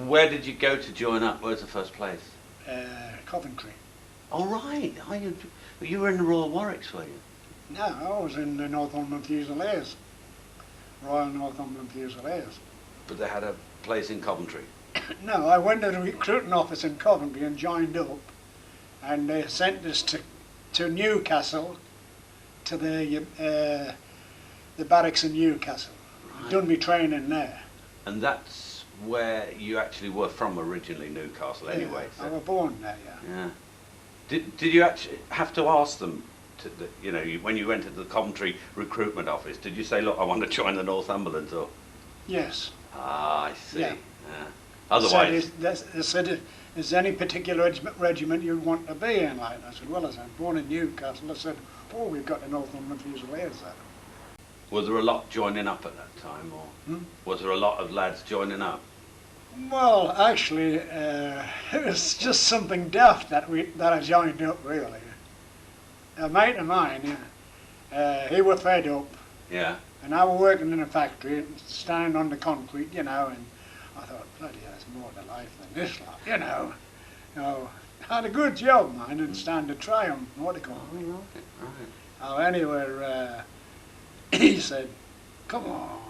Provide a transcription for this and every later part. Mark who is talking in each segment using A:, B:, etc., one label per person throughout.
A: where did you go to join up? Where's the first place?
B: Coventry.
A: Oh, right. You were in the Royal Warwicks, were you?
B: No, I was in the Northumberland Fusileers. Royal Northumberland Fusileers.
A: But they had a place in Coventry.
B: No, I went to the recruiting office in Coventry and joined up, and they sent us to Newcastle, to the barracks in Newcastle.
A: Right.
B: Done my training there.
A: And that's where you actually were from originally, Newcastle, anyway.
B: Yeah,
A: So.
B: I was born there, yeah.
A: Yeah. Did you actually have to ask them, when you went to the Coventry recruitment office, did you say, look, I want to join the Northumberlands, or?
B: Yes.
A: Ah, I see.
B: Yeah.
A: Yeah. Otherwise...
B: They said, is there any particular regiment you want to be in? Like, I said, well, I said, born in Newcastle. I said, oh, we've got the Northumberland Fusileers there.
A: Was there a lot joining up at that time, or was there a lot of lads joining up?
B: Well, actually, it was just something daft that I joined up, really. A mate of mine, he was fed up.
A: Yeah.
B: And I was working in a factory, standing on the concrete, and I thought, bloody hell, there's more to life than this lot, I had a good job, man, and stand to try him, what do you call it?
A: Right.
B: Oh, anyway, he said, come on,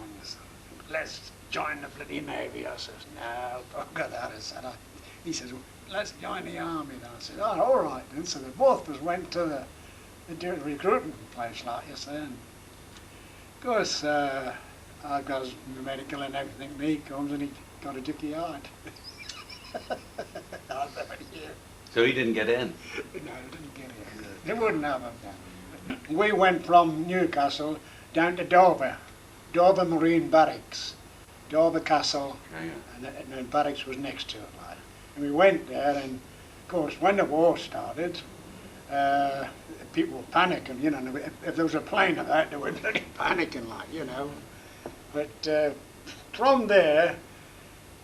B: let's join the bloody Navy. I says, no, forget that. He says, well, let's join the Army. And I said, oh, all right then. So the both of us went to the recruiting place, like you say. And of course, I've got his medical and everything, and he comes and he got a dicky heart.
A: So he didn't get in?
B: No, he didn't get in. They wouldn't have him then. We went from Newcastle down to Dover Marine Barracks, Dover Castle, and the barracks was next to it. Like. And we went there, and of course, when the war started, people were panicking. If there was a plane of that, they were bloody panicking, But from there,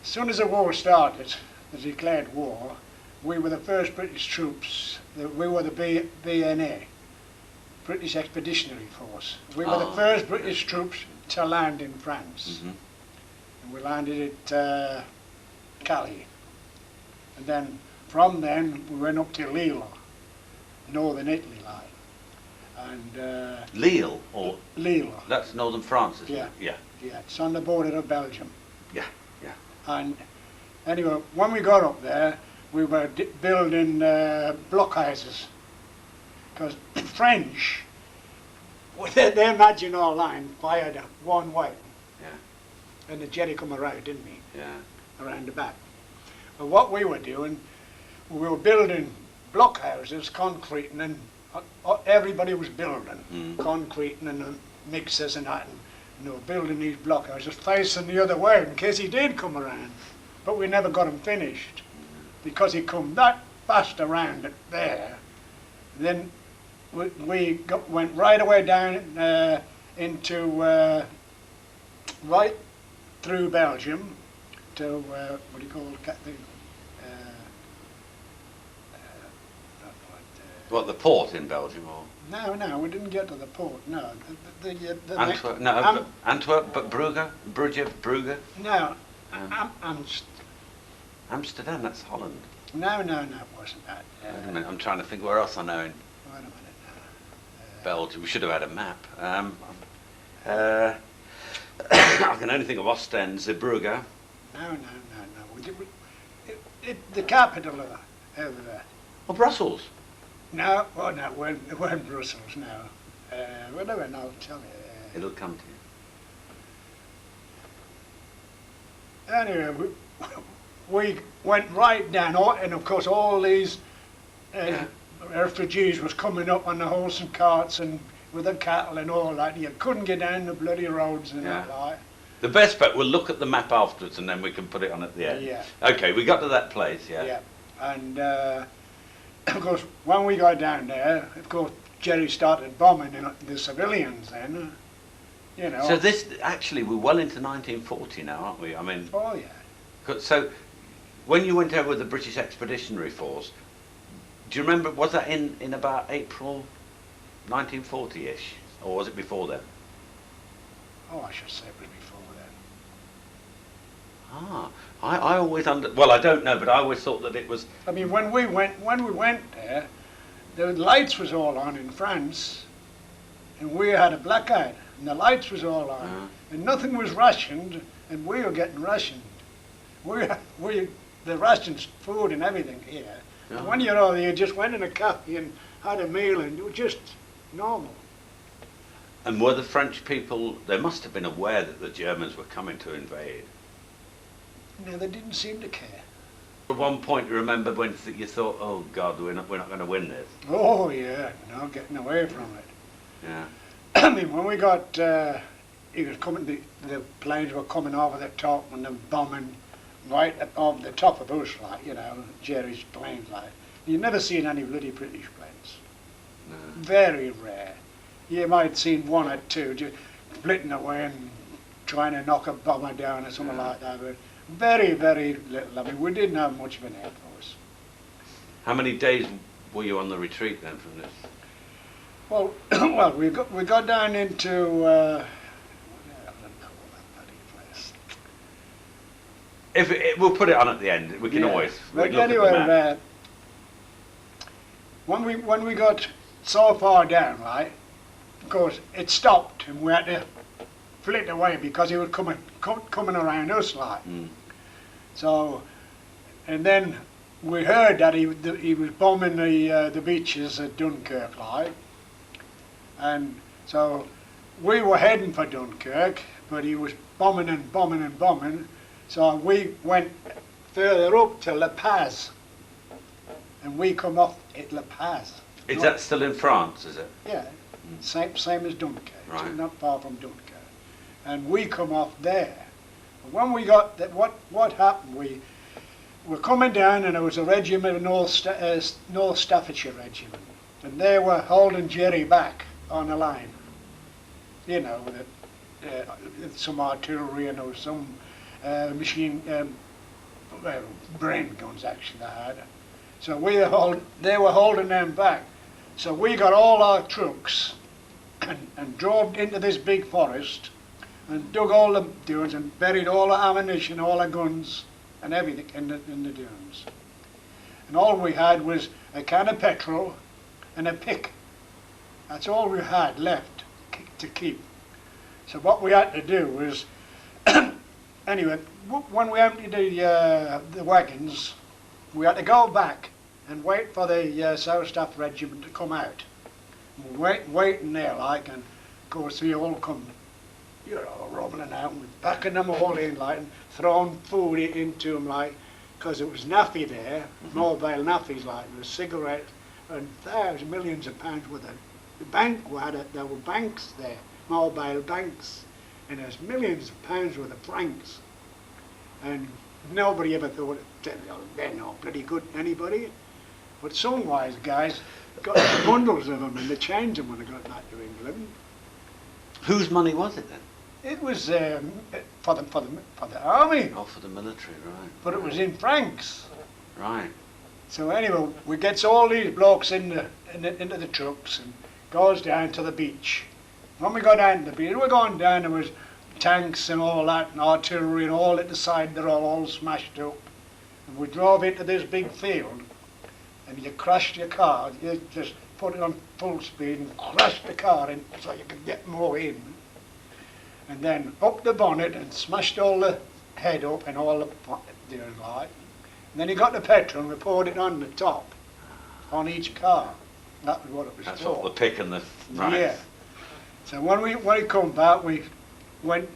B: as soon as the war started, the declared war, we were the first British troops. We were the BNA. British Expeditionary Force. We were the first British troops to land in France. And we landed at Calais. And then from then we went up to Lille, northern Italy line. And
A: Lille, or?
B: Lille.
A: That's northern France, isn't
B: it?
A: Yeah.
B: Yeah, it's on the border of Belgium.
A: Yeah.
B: And anyway, when we got up there, we were building blockhouses. Because French, with their Maginot Line, fired one way.
A: Yeah.
B: And the jetty come around, didn't he?
A: Yeah.
B: Around the back. But what we were doing, we were building blockhouses, concreting, and everybody was building, concreting and the mixers and that, and they were building these blockhouses facing the other way in case he did come around. But we never got him finished, because he come that fast around it there. Then we went right away down into right through Belgium to what do you call it?
A: What, the port in Belgium, or?
B: No, we didn't get to the port. No, the
A: Antwerp. Antwerp, but Brugge.
B: No,
A: Amsterdam. That's Holland.
B: No, it wasn't that.
A: Wait a minute, I'm trying to think where else I know in
B: Wait a minute now.
A: Belgium. We should have had a map. I can only think of Ostend, Zeebrugge.
B: No. The capital over there.
A: Or Brussels.
B: No, it weren't Brussels, no. Whatever, I'll tell you.
A: It'll come to you.
B: Anyway, we went right down, and of course all these refugees was coming up on the horse and carts and with the cattle and all that. You couldn't get down the bloody roads and all that.
A: The best bet, we'll look at the map afterwards and then we can put it on at the end.
B: Yeah.
A: Okay, we got to that place,
B: Yeah, and of course when we got down there, of course Jerry started bombing the civilians then,
A: So this, actually, we're well into 1940 now, aren't we? I mean...
B: Oh yeah.
A: So, when you went over with the British Expeditionary Force, do you remember, was that in about April 1940-ish? Or was it before then?
B: Oh, I should say it was before then.
A: Ah, I always well, I don't know, but I always thought that it was.
B: I mean, when we went there, the lights was all on in France, and we had a blackout, and the lights was all on, and nothing was rationed, and we were getting rationed. The rations, food and everything here. And when you're over there, you just went in a cafe and had a meal, and it was just normal.
A: And were the French people? They must have been aware that the Germans were coming to invade.
B: No, they didn't seem to care.
A: At one point, you remember when you thought, "Oh God, we're not going to win this."
B: Oh yeah, no getting away from it.
A: Yeah.
B: I mean, when we got, he was coming. The planes were coming over the top and the bombing right over the top of us, like, you know, Jerry's planes, like. You never seen any bloody British planes.
A: No.
B: Very rare. You might seen one or two just flitting away and trying to knock a bomber down or something like that, but very, very little. I mean, we didn't have much of an air force.
A: How many days were you on the retreat then from this?
B: Well, well, we got down into what the hell do they call that bloody place?
A: We'll put it on at the end. We can always.
B: But
A: look
B: anyway,
A: at the map.
B: when we got so far down, right, of course it stopped and we had to flit away because he was coming around us, like. So, and then we heard that he was bombing the beaches at Dunkirk, like, and so we were heading for Dunkirk, but he was bombing and bombing and bombing. So we went further up to La Paz, and we come off at La Paz.
A: Is that still in France? Is it?
B: Yeah, same as Dunkirk,
A: Right.
B: not far from Dunkirk, and we come off there. When we got that, what happened? We were coming down, and there was a regiment, a North Staffordshire regiment, and they were holding Jerry back on the line. You know, with some artillery, and there was some machine, brain guns actually they had. So they were holding them back. So we got all our trucks and drove into this big forest and dug all the dunes and buried all the ammunition, all the guns and everything in the dunes. And all we had was a can of petrol and a pick. That's all we had left to keep. So what we had to do was, anyway, when we emptied the wagons, we had to go back and wait for the South Staff Regiment to come out. And we're waiting there, like, and of course they all come, you know, rumbling out, and we're backing them all in, like, and throwing food into them, like, because it was naffy there, mobile naffies, like, there was cigarettes, and millions of pounds worth of. The bank there were banks there, mobile banks, and there's millions of pounds worth of francs. And nobody ever thought they're not bloody good to anybody. But some wise guys got bundles of them and they changed them when they got back to England.
A: Whose money was it then?
B: It was for the army.
A: Oh, for the military, right.
B: But it was in francs.
A: Right.
B: So anyway, we gets all these blokes into the trucks and goes down to the beach. When we got down to the beach, we're going down, there was tanks and all that, and artillery and all at the side, they're all smashed up. And we drove into this big field, and you crashed your car, you just put it on full speed and crashed the car in so you could get more in. And then up the bonnet and smashed all the head up and all the doing like. And then you got the petrol and we poured it on the top, on each car. That was what it was
A: That's
B: for.
A: what the pick and the... Right.
B: Yeah. So when we come back, we went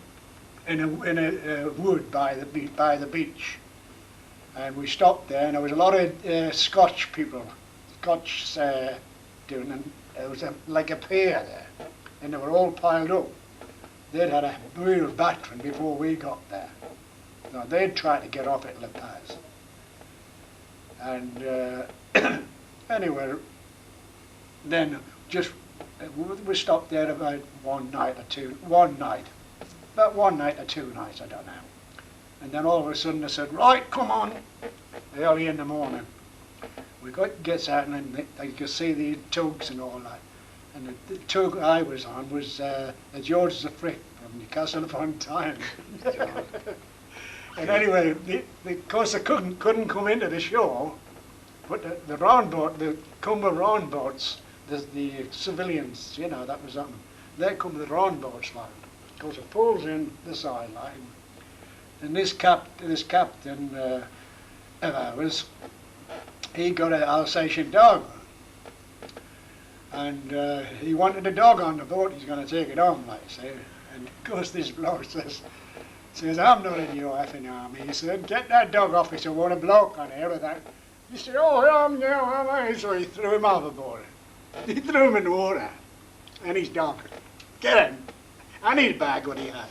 B: in a wood by the beach, and we stopped there, and there was a lot of Scotch people, doing, and there was like a pier there, and they were all piled up. They'd had a real battering before we got there. So they'd tried to get off at La Paz. And anyway, then just we stopped there about one night or two nights, I don't know. And then all of a sudden they said, right, come on, early in the morning. We gets out, and then you could see the tugs and all that. And the tug I was on was the George the Frick from Newcastle upon Tyne. And anyway, of course they couldn't come into the shore, but the round boat, the Cumber round boats, the civilians, you know, that was on them. They come with the round boats, like. Of course it pulls in the sideline, and this captain of ours, he got an Alsatian dog, and he wanted a dog on the boat. He's going to take it home, like say. And of course this bloke says, I'm not in your effing army. He said, get that dog off. He said, what a bloke on here with that. He said, oh, I'm now, am I? So he threw him overboard. He threw him in the water, and his dog. Get him. And his bag, what he had.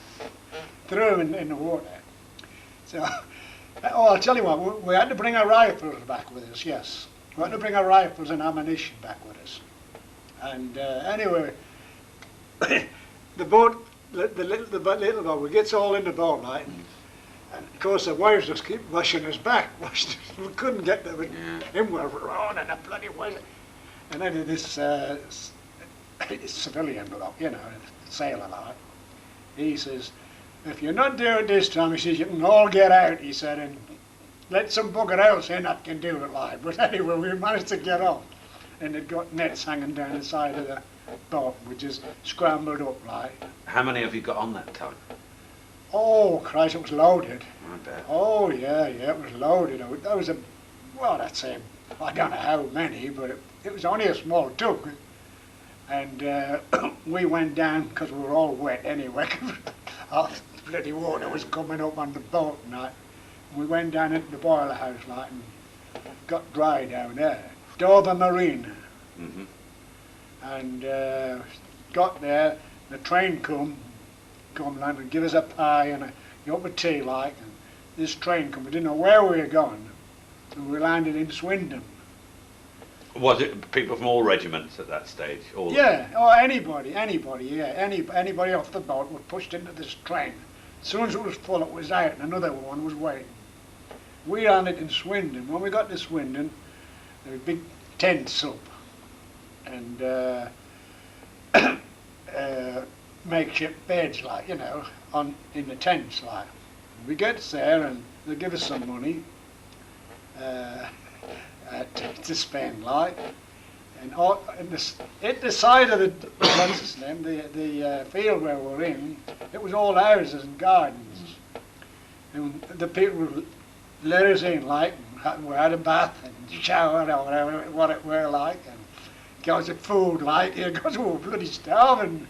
B: Threw him in the water. So, I'll tell you what, we had to bring our rifles back with us, yes. We had to bring our rifles and ammunition back with us. And anyway, the boat, the little boat, we gets all in the boat, like, and of course the wives just keep washing us back. We couldn't get them, him were rowing and a bloody way. And then this civilian bloke, you know, sailor like, he says, if you're not doing this, Tom, he says, you can all get out, he said, and let some bugger else in that can do it, like. But anyway, we managed to get off, and they'd got nets hanging down the side of the boat, we just scrambled up, like.
A: How many have you got on that time?
B: Oh, Christ, it was loaded.
A: I bet.
B: Oh, yeah, it was loaded. That was well, I'd say, I don't know how many, but it was only a small tug. And we went down, because we were all wet anyway, half the bloody water was coming up on the boat and that. We went down into the boiler house, like, and got dry down there. Dover Marine.
A: Mm-hmm.
B: And got there, the train come land and give us a pie and a cup of tea, like, and this train come. We didn't know where we were going, and we landed in Swindon.
A: Was it people from all regiments at that stage? All
B: Yeah, oh, anybody, yeah. Anybody off the boat was pushed into this train. As soon as it was full, it was out, and another one was waiting. We landed in Swindon. When we got to Swindon, there were big tents up, and makeshift beds, like, you know, in the tents, like. We get there, and they give us some money to spend, like. And at the side of the field where we were in, it was all houses and gardens. And the people would let us in, like, and we had a bath and shower or whatever, what it were like, and got us food, like, because we were bloody starving.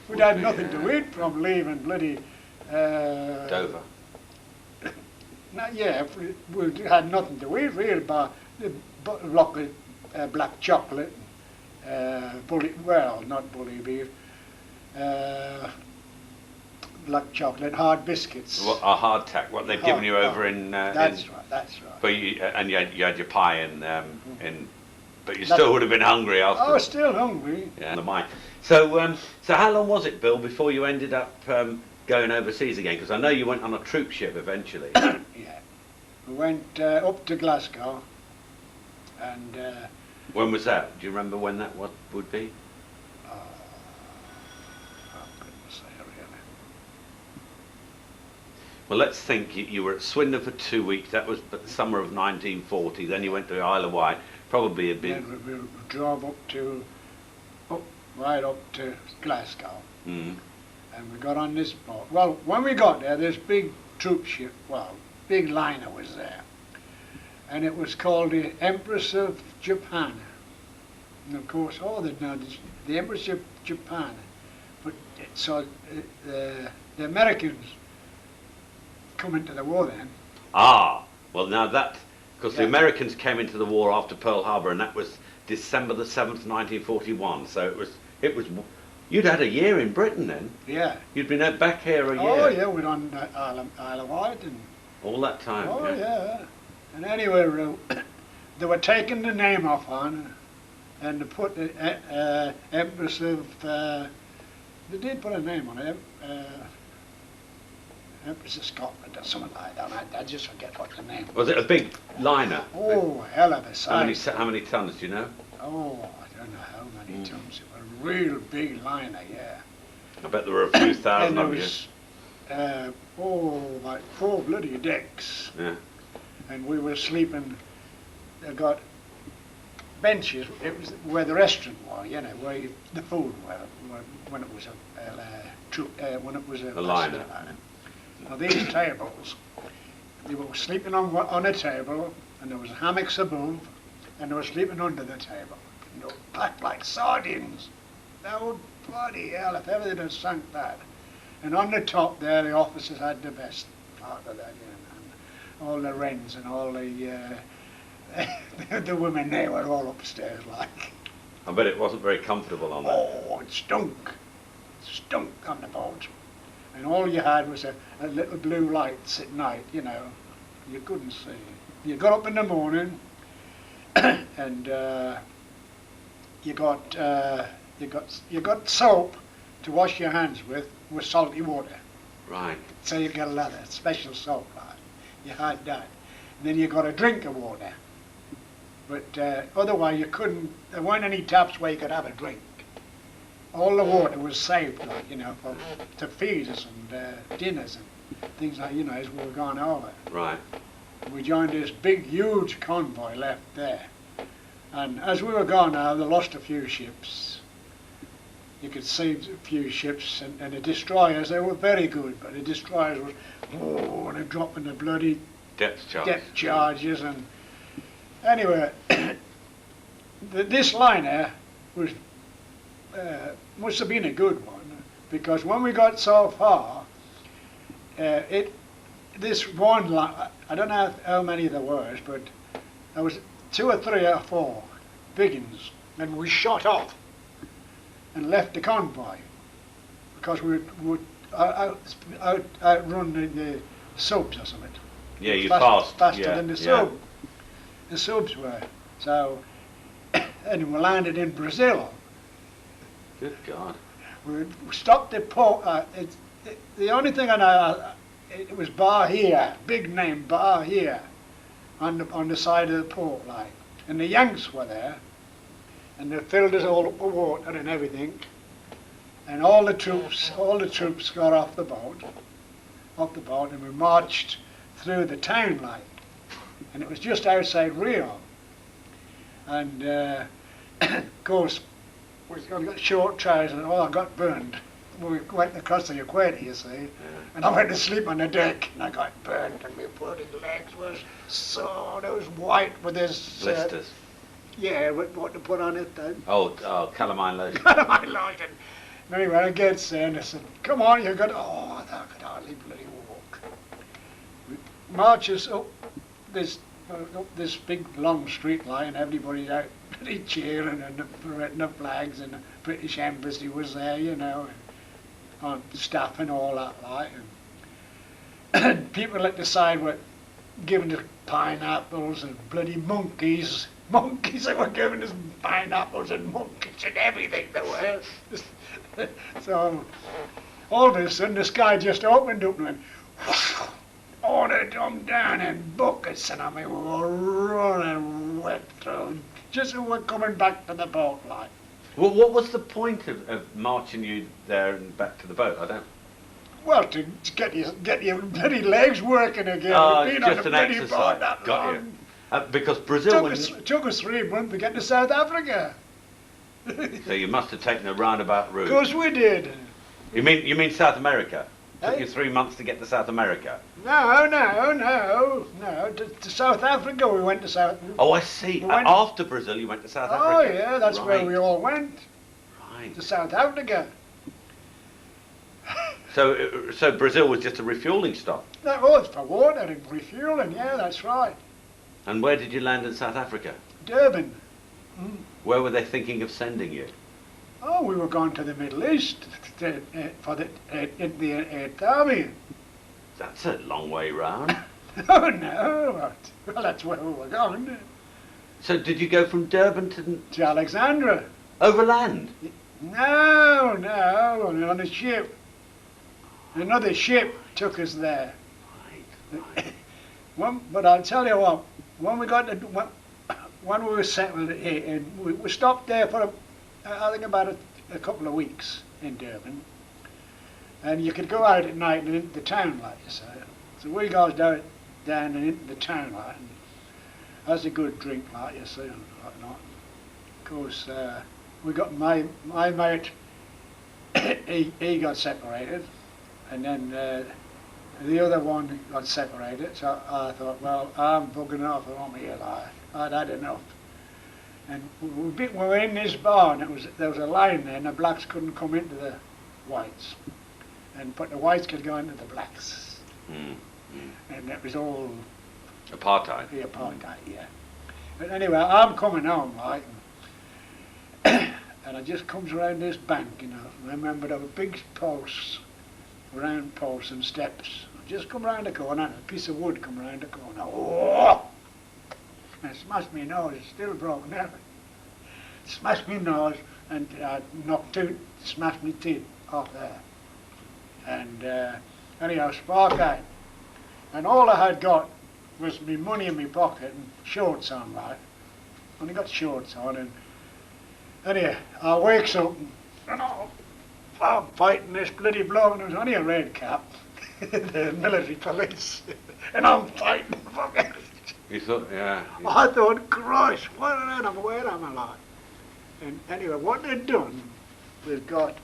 B: We'd had nothing to eat from leaving bloody...
A: Dover.
B: Yeah, we had nothing to eat, really, but a block of black chocolate, not bully beef, black chocolate, hard biscuits.
A: What, a hardtack, what they've given you over in...
B: That's right.
A: But you had your pie but you still would have been hungry after.
B: I was still hungry.
A: Yeah, the mine. So how long was it, Bill, before you ended up going overseas again? Because I know you went on a troop ship eventually.
B: Yeah, we went up to Glasgow, and...
A: when was that? Do you remember when that would be?
B: I couldn't say really.
A: Well, let's think. You were at Swindon for 2 weeks. That was the summer of 1940. Then you went to the Isle of Wight. Probably a bit...
B: Then we drove right up to Glasgow.
A: Mm.
B: And we got on this boat. Well, when we got there, this big troop ship, big liner was there. And it was called the Empress of Japan. And of course, the Empress of Japan. But so the Americans come into the war then.
A: Ah, well now that, because the Americans came into the war after Pearl Harbor, and that was December the 7th, 1941. So it was, you'd had a year in Britain then.
B: Yeah.
A: You'd been back here a year.
B: Oh yeah, we were on Isle of Wight and...
A: All that time.
B: Oh yeah. And anyway, they were taking the name off on, and they put the Empress of... they did put a name on it. Empress of Scotland or something like that. I just forget what the name was.
A: Was it a big liner?
B: Oh, hell of a size.
A: How many tons, do you know?
B: Oh, I don't know how many tons. It was a real big liner, yeah.
A: I bet there were a few thousand
B: and
A: of
B: there was oh, like 4 bloody decks.
A: Yeah.
B: And we were sleeping, they got benches, it was where the restaurant was, you know, where the food were, when it was when it was a
A: liner.
B: Now these tables, they were sleeping on a table, and there was hammocks above, and they were sleeping under the table. You know, packed like sardines. Oh, bloody hell, if ever they'd have sunk that. And on the top there, the officers had the best part of that, you know, and all the wrens and all the the women there were all upstairs like.
A: I bet it wasn't very comfortable on that.
B: Oh, it stunk. It stunk on the boat. And all you had was a little blue light at night, you know. You couldn't see. You got up in the morning and you got soap to wash your hands with salty water.
A: Right.
B: So you got a leather, special soap. Like. You had that. And then you got a drink of water. But otherwise you couldn't, there weren't any taps where you could have a drink. All the water was saved, like, you know, to feed us and dinners and things like, you know, as we were going over.
A: Right.
B: We joined this big, huge convoy left there. And as we were going now, they lost a few ships. You could see a few ships, and the destroyers, they were very good, but the destroyers was, oh, they're dropping the bloody
A: Depth
B: charges. And anyway, this liner was must have been a good one, because when we got so far, this one line, I don't know how many there was, but there was 2 or 3 or 4 big ones, and we shot off and left the convoy because we would outrun the subs or something.
A: Yeah, you
B: faster
A: yeah,
B: than the
A: yeah.
B: the subs were. So, and we landed in Brazil.
A: Good God.
B: We stopped at port. The only thing I know, it was Bahia, big name Bahia, on the side of the port, like. And the Yanks were there, and they filled us all up with water and everything. And all the troops got off the boat, and we marched through the town, like. And it was just outside Rio. And of course, we got short trousers, and I got burned. We went across the equator, you see,
A: Yeah.
B: and I went to sleep on the deck, and I got burned, and my bloody legs was so, they was white with this...
A: Blisters.
B: Yeah, what to put on it then.
A: Oh, calamine lotion.
B: My lotion. Anyway, I get there, and I said, come on, you've got to... Oh, I could hardly bloody walk. We marches up this big long street line, everybody's out bloody cheering, and parading the flags, and the British Embassy was there, you know, on staff and all that, like. And people at the side were giving us pineapples and bloody monkeys. Monkeys, they were giving us pineapples and monkeys and everything they were. So, all of a sudden the sky just opened up and went, oh, they dumped down in buckets, and I mean, we were running wet through, just as we were coming back to the boat, like.
A: Well, what was the point of marching you there and back to the boat? I don't...
B: Well, to get your bloody legs working again.
A: Oh,
B: We've
A: it's
B: been
A: just
B: on
A: an
B: a bloody boat
A: exercise.
B: that
A: Got
B: long.
A: you. Because Brazil...
B: Took us 3 months to get to South Africa.
A: So you must have taken a roundabout route.
B: Of course we did.
A: You mean South America? Took
B: Hey?
A: you 3 months to get to South America?
B: No. To South Africa we went to South...
A: Oh, I see.
B: We went-
A: After Brazil, you went to South
B: Oh,
A: Africa.
B: yeah, that's where
A: Right.
B: we all went,
A: Right.
B: to South Africa.
A: So Brazil was just a refueling stop.
B: That was for water and refueling, yeah, that's right.
A: And where did you land in South Africa?
B: Durban.
A: Where were they thinking of sending you?
B: Oh, we were going to the Middle East for the 8th Army.
A: That's a long way round.
B: Oh, no. Well, that's where we were going.
A: So did you go from Durban
B: To Alexandria.
A: overland?
B: No, on a ship. Another ship took us there.
A: Right.
B: But I'll tell you what, when we were settled here, and we stopped there for, I think about a couple of weeks in Durban. and you could go out at night and into the town, like you say. So we goes down and into the town, like, and has a good drink, like you say, and whatnot. Of course, we got my mate. he got separated, and then the other one got separated. So I thought, well, I'm bugging off from here, like, I'd had enough. And we were in this bar, and there was a line there, and the blacks couldn't come into the whites, but the whites could go into the blacks. And it was all
A: Apartheid.
B: the apartheid, yeah. But anyway, I'm coming home, like, and I just comes around this bank, you know. I remember there were big posts, round posts and steps. I just come round the corner, and a piece of wood come round the corner. Oh! And smashed my nose, it's still broken now. Smashed my nose and smashed my teeth off there. And anyhow, spark out. And all I had got was my money in my pocket and shorts on, like. Only got shorts on, and anyhow, I wakes up and I'm fighting this bloody bloke, and there was only a red cap, the military police, and I'm fighting fucking.
A: You thought, yeah.
B: I thought, Christ, where am I like? And anyway, what they'd done was got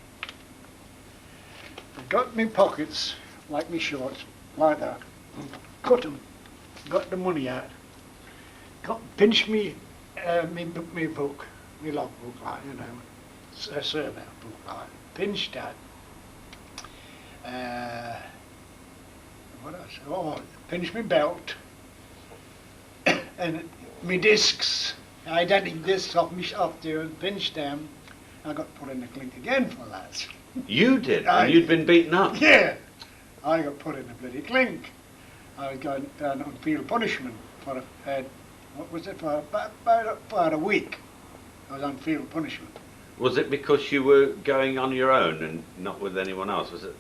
B: me pockets, like me shorts, like that, cut them, got the money out, pinched me book, me logbook, like, you know, a survey book, like, pinched that. What else? Oh, pinched me belt, and me discs, identity discs off there, and pinched them. I got put in the clink again for that.
A: You did? And you'd been beaten up?
B: Yeah. I got put in the bloody clink. I was going down on field punishment for what was it, for about a week. I was on field punishment.
A: Was it because you were going on your own and not with anyone else? Was it?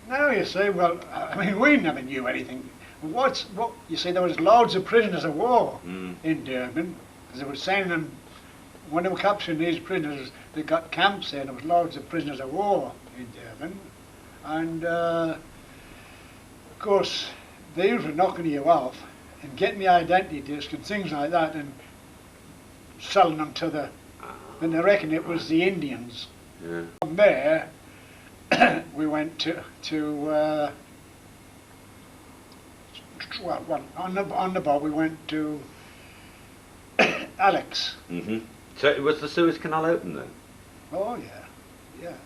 B: No, you see, well, I mean, we never knew anything. You see, there was loads of prisoners of war in Durban. As they were saying them, when they were capturing these prisoners, they got camps there, and there was loads of prisoners of war in Durban. And, of course, they were knocking you off and getting the identity disc and things like that and selling them to the, and they reckon it was the Indians.
A: Yeah.
B: From there, we went to on the boat we went to Alex.
A: So was the Suez Canal open then?
B: Oh yeah, yeah.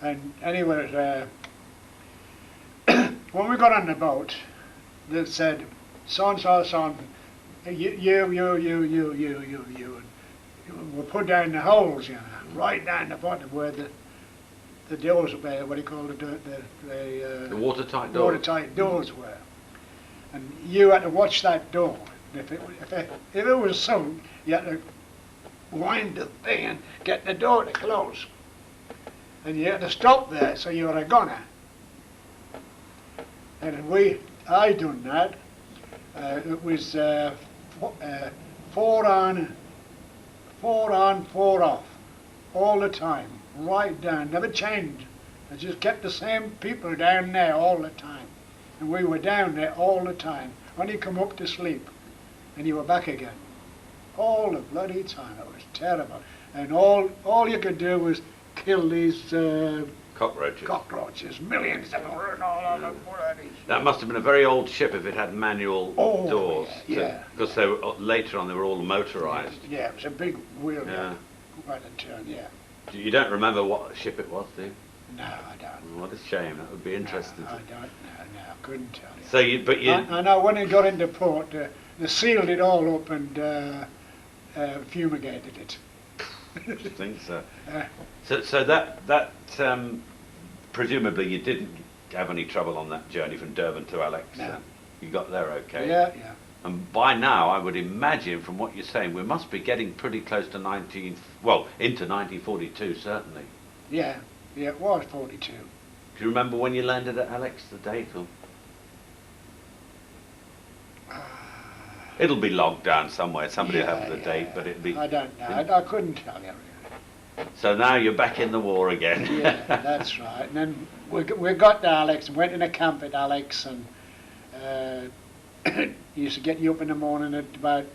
B: And anyway, when we got on the boat, they said, "So and so, son, you, and we'll put down the holes, you know, right down the bottom where the doors were, what do you call it, the
A: watertight doors.
B: Watertight doors were, and you had to watch that door. If it was sunk, you had to wind the thing and get the door to close, and you had to stop there, so you were a goner. And I done that. It was 4 on, 4 off, all the time, right down, never changed. I just kept the same people down there all the time, and we were down there all the time. When you come up to sleep, and you were back again, all the bloody time. It was terrible, and all you could do was kill these cockroaches, millions of them running all over the bloody.
A: That must have been a very old ship if it had manual doors.
B: Yeah.
A: Because they were, later on they were all motorised.
B: Yeah, it was a big wheel.
A: Yeah.
B: Quite a turn, yeah.
A: You don't remember what ship it was, do you?
B: No, I don't.
A: What a shame. That would be interesting.
B: No, I don't. No, I couldn't tell you.
A: So you,
B: I know when it got into port, they sealed it all up and fumigated it.
A: I think so. So that presumably you didn't have any trouble on that journey from Durban to Alex.
B: No.
A: You got there okay.
B: Yeah.
A: And by now, I would imagine, from what you're saying, we must be getting pretty close to into 1942, certainly.
B: Yeah, it was 42.
A: Do you remember when you landed at Alex, the date? Or? It'll be logged down somewhere. Somebody will have the date, but it'll be.
B: I don't know. I couldn't tell you really.
A: So now you're back in the war again.
B: Yeah, that's right. And then we got to Alex and went in a camp at Alex, and used to get you up in the morning at about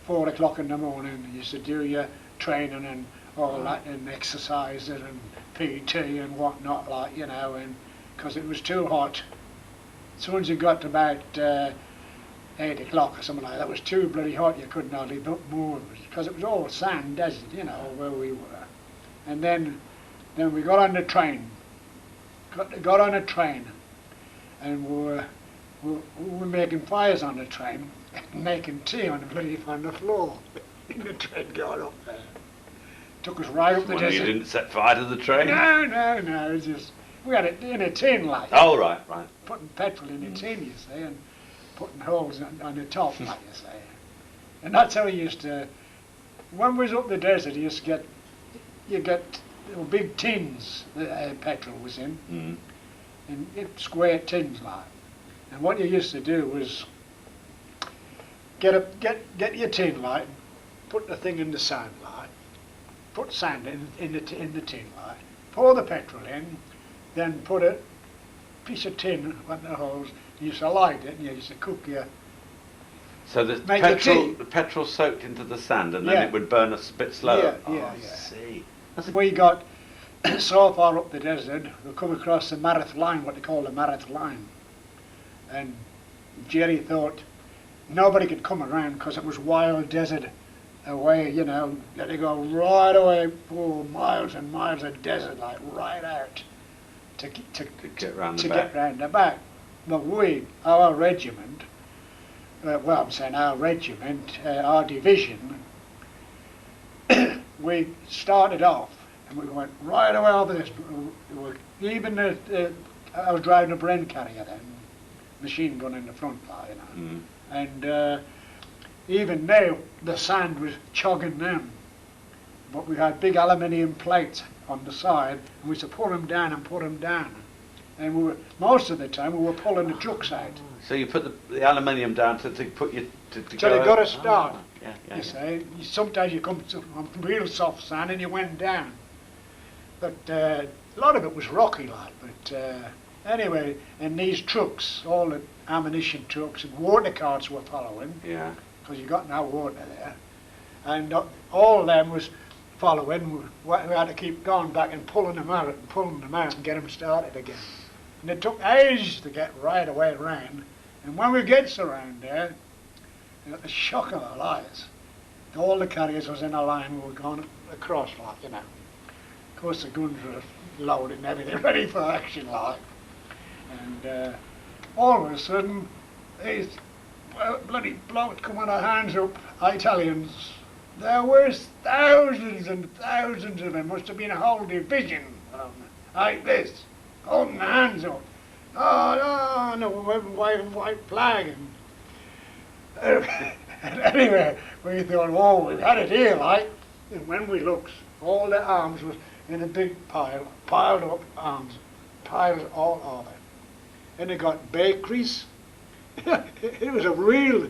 B: 4 o'clock in the morning. You used to do your training and all that, and exercising and PT and whatnot, like, you know, and because it was too hot. As soon as you got to about 8 o'clock or something like that, it was too bloody hot, you couldn't hardly move, because it was all sand desert, you know, where we were. And then we got on the train, got on a train, and we were making fires on the train, and making tea on the floor, in the train going up there. Took us right up the desert.
A: You didn't set fire to the train?
B: No, it's just, we had it in a tin, like.
A: Oh, right.
B: Putting petrol in a tin, you see, and putting holes on the top, like you say. And that's how we used to, when we was up the desert, you get big tins that petrol was in, and square tins, like. And what you used to do was get your tin, like, put the thing in the sand, like, put sand in the tin, like, pour the petrol in, then put a piece of tin on the holes. You used to light it, and you used to cook your.
A: So the petrol soaked into the sand, and then it would burn a bit slower.
B: Yeah.
A: I see.
B: We got so far up the desert, we come across the Marath line, what they call the Marath line, and Jerry thought nobody could come around because it was wild desert away, you know. You had to go right away, 4 miles and miles of desert, like right out to get round the back. But our regiment, our division, we started off and we went right away over this. Even I was driving a Bren carrier then, machine gun in the front, you know, and even now the sand was chugging them. But we had big aluminium plates on the side, and we used to pull them down and put them down. And most of the time we were pulling the trucks out.
A: So you put the aluminium down to put you to go.
B: So they got to start.
A: You
B: see, sometimes you come to real soft sand and you went down. But a lot of it was rocky, like. But anyway, and these trucks, all the ammunition trucks and water carts were following.
A: Yeah. Because
B: you got no water there, and all of them was following. We had to keep going back and pulling them out and get them started again. And it took ages to get right away around. And when we gets around there, we got the shock of our lives. All the carriers was in a line, we were going across, like, you know. Of course the guns were loaded and everything, ready for action, like. And all of a sudden, these bloody blokes come on their hands up, Italians. There was thousands and thousands of them, must have been a whole division of them, like this, holding their hands up. Oh no, white flag. And anyway, we thought, oh, we've had it here, like. And when we looked, all the arms was in a big pile, piled up arms, piles all over. And they got bakeries. It was a real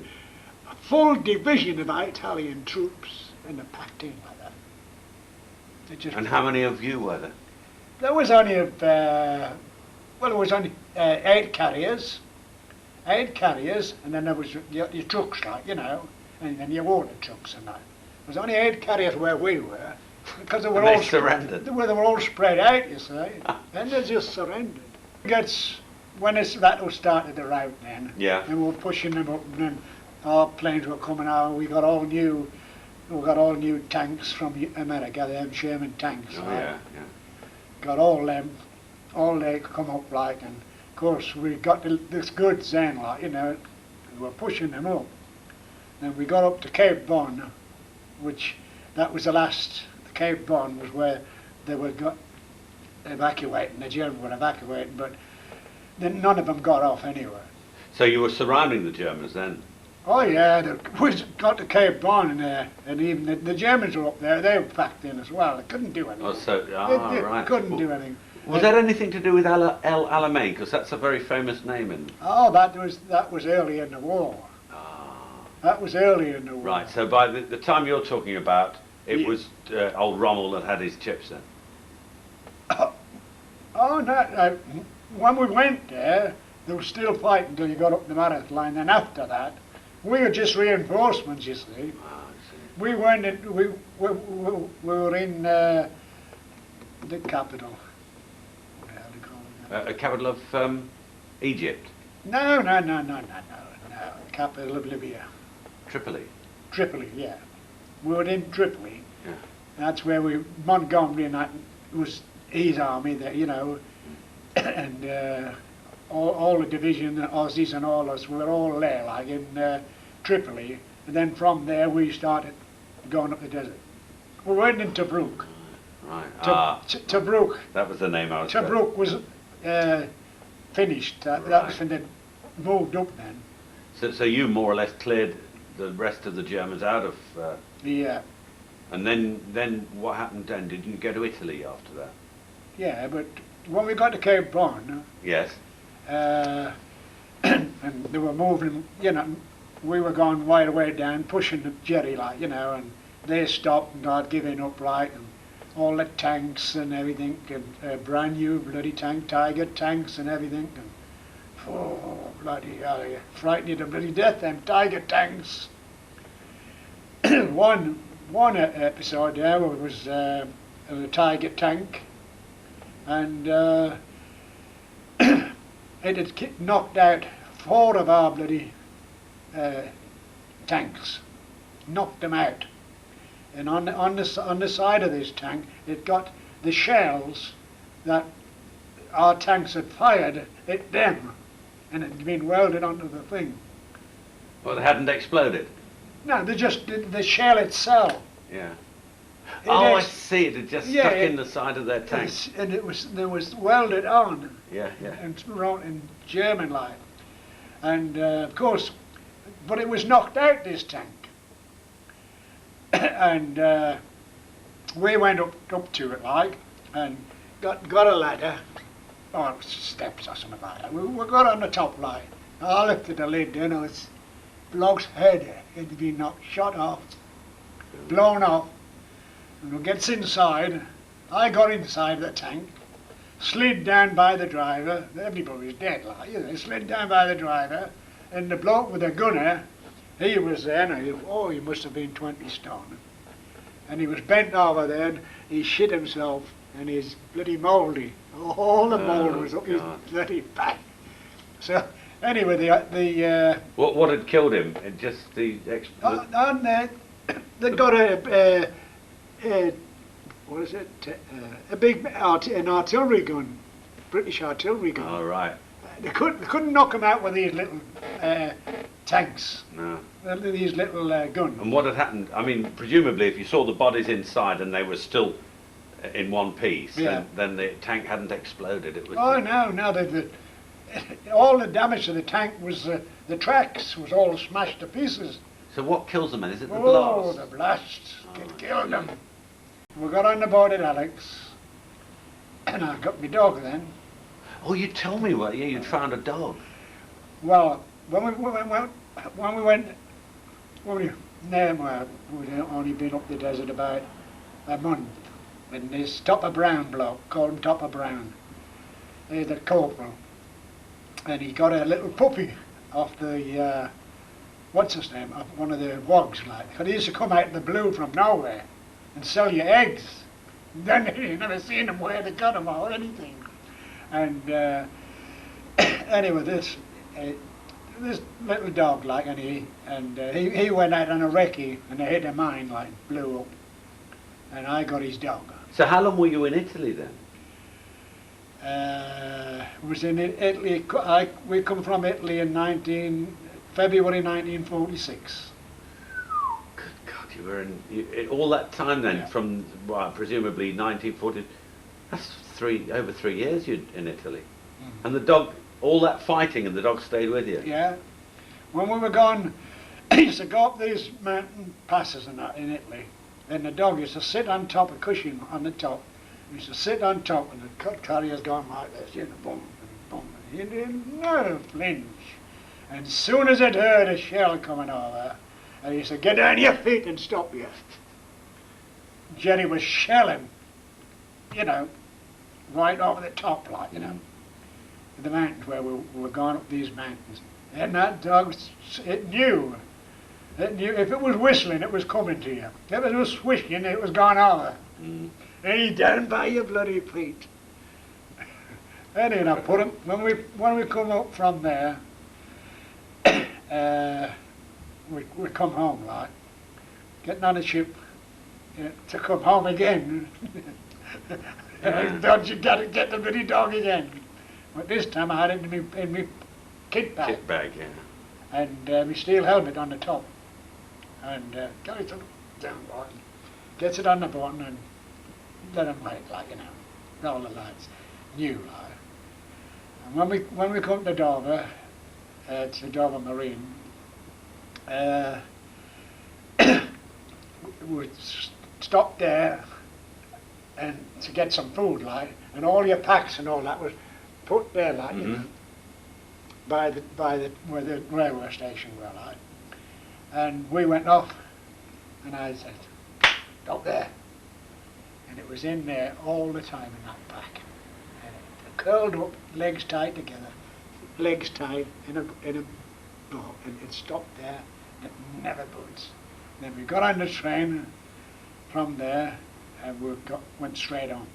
B: full division of Italian troops, and they packed in like that.
A: And how many of you were there?
B: There was only 8 carriers, and then there was your trucks, like, you know, and then your water trucks and that. There was only 8 carriers where we were, because they were all
A: surrendered.
B: They were all spread out, you see, and they just surrendered. When that was started the route then, and we were pushing them up, and then our planes were coming out. We got all new tanks from America, them Sherman tanks. Got all them, all they come up, like, and of course we got this goods then, like, you know, we were pushing them up. Then we got up to Cape Bon, which that was the last. Cape Bon was where they were evacuating. The Germans were evacuating, but then none of them got off anyway.
A: So you were surrounding the Germans then?
B: Oh yeah, we got to Cape Bon and even the Germans were up there. They were packed in as well. They couldn't do anything.
A: Right.
B: Couldn't do anything.
A: Was that anything to do with El Alamein? Because that's a very famous name in.
B: Oh, that was early in the war. That was early in the war.
A: Right. So by the time you're talking about, It was old Rommel that had his chips then.
B: Oh no, when we went there, they were still fighting until you got up the Marath line, and after that, we were just reinforcements, you see.
A: Ah, I see.
B: We weren't in, we were in the capital. What the hell do you call it?
A: A capital of Egypt,
B: No, capital of Libya.
A: Tripoli.
B: Tripoli, yeah. We were in Tripoli.
A: Yeah.
B: That's where Montgomery and that was his army there, you know, and all the division, the Aussies and all us, we were all there, like in Tripoli, and then from there we started going up the desert. We went in Tobruk.
A: Right.
B: Tobruk.
A: That was the name I was.
B: Tobruk was finished. That was when they moved up then.
A: So you more or less cleared the rest of the Germans out of.
B: Yeah.
A: And then what happened then? Did you go to Italy after that?
B: Yeah, but when we got to Cape Bon,
A: Yes.
B: and they were moving, you know, we were going right away down, pushing the jetty, like, you know, and they stopped and I'd given up, like, and all the tanks and everything, and brand new bloody Tiger tanks and everything, and oh, bloody hell, you frightened you to bloody death, them Tiger tanks. One episode there was a Tiger tank, and it had knocked out 4 of our bloody tanks, knocked them out. And on the side of this tank, it got the shells that our tanks had fired at them, and it had been welded onto the thing.
A: Well, it hadn't exploded.
B: No, they just the shell itself.
A: Yeah.
B: It
A: I
B: is-
A: see. It had just
B: Yeah,
A: stuck
B: it-
A: in the side of their tank.
B: And it was welded on.
A: Yeah, yeah.
B: And wrote in German like, and of course, but it was knocked out, this tank, and we went up to it like, and got a ladder, or steps or something like that. We got on the top like. I lifted the lid, and it was bloke's head had been knocked, shot off, blown off, and we gets inside. I got inside the tank. Slid down by the driver, everybody was dead, like, you know, slid down by the driver, and the bloke with the gunner, he was there, and he must have been 20 stone. And he was bent over there, and he shit himself, and he's bloody mouldy. All the mould was up his bloody back. So, anyway, the
A: What had killed him? It just the.
B: they got a what is it? An artillery gun, British artillery gun.
A: Oh right.
B: They couldn't knock them out with these little tanks.
A: No.
B: These little guns.
A: And what had happened? I mean, presumably, if you saw the bodies inside and they were still in one piece,
B: Yeah.
A: then the tank hadn't exploded. It was.
B: Oh no! All the damage to the tank was the tracks was all smashed to pieces.
A: So what kills them then? Is it the
B: Oh,
A: blast?
B: the blasts killed them. We got on the boat at Alex, and I got my dog then.
A: Oh, you told me what? Yeah, you'd found a dog.
B: Well, when we went, we'd only been up the desert about a month, and this Topper Brown bloke, called him Topper Brown, he's the corporal, and he got a little puppy off the, what's his name, off one of the wogs, like, and he used to come out in the blue from nowhere and sell you eggs. Then you never seen them where they got them or anything. And anyway, this little dog, like, and he went out on a recce and they hit a mine, like, blew up, and I got his dog.
A: So how long were you in Italy then?
B: Was in Italy. We come from Italy in February 1946.
A: Good God, you were in all that time then,
B: Yeah.
A: from presumably 1940. That's over 3 years you're in Italy.
B: Mm-hmm.
A: And the dog, all that fighting, and the dog stayed with you.
B: Yeah. When we were gone, I used to go up these mountain passes and that in Italy, and the dog used to sit on top, a cushion on the top. He used to sit on top, and the carrier's going like this, you know, boom, boom. He didn't no flinch. And as soon as it heard a shell coming over, he used to get on your feet and stop you. Jerry was shelling, you know, right over the top, like, you know, in the mountains where we were going up these mountains. And that dog, it knew. It knew if it was whistling, it was coming to you. If it was swishing, it was gone over. And he's down by your bloody feet. Anyhow, put him, when we come up from there, we come home, like, getting on a ship to come home again. Don't you got to get the bloody dog again? But this time I had it in my kit bag.
A: Kit bag, yeah.
B: And my steel helmet on the top. And carries it down button, gets it on the button and let him wait, like, you know, all the lads knew, like. And when we come to Dover, to Dover Marine, we stopped there and to get some food, like, and all your packs and all that was put there, like, you know, by where the railway station were, like. And we went off, and I said, "Stop there," and it was in there all the time in that pack, and it curled up, legs tied together, legs tied in a bow, and it stopped there. It never budged. Then we got on the train from there, and went straight on.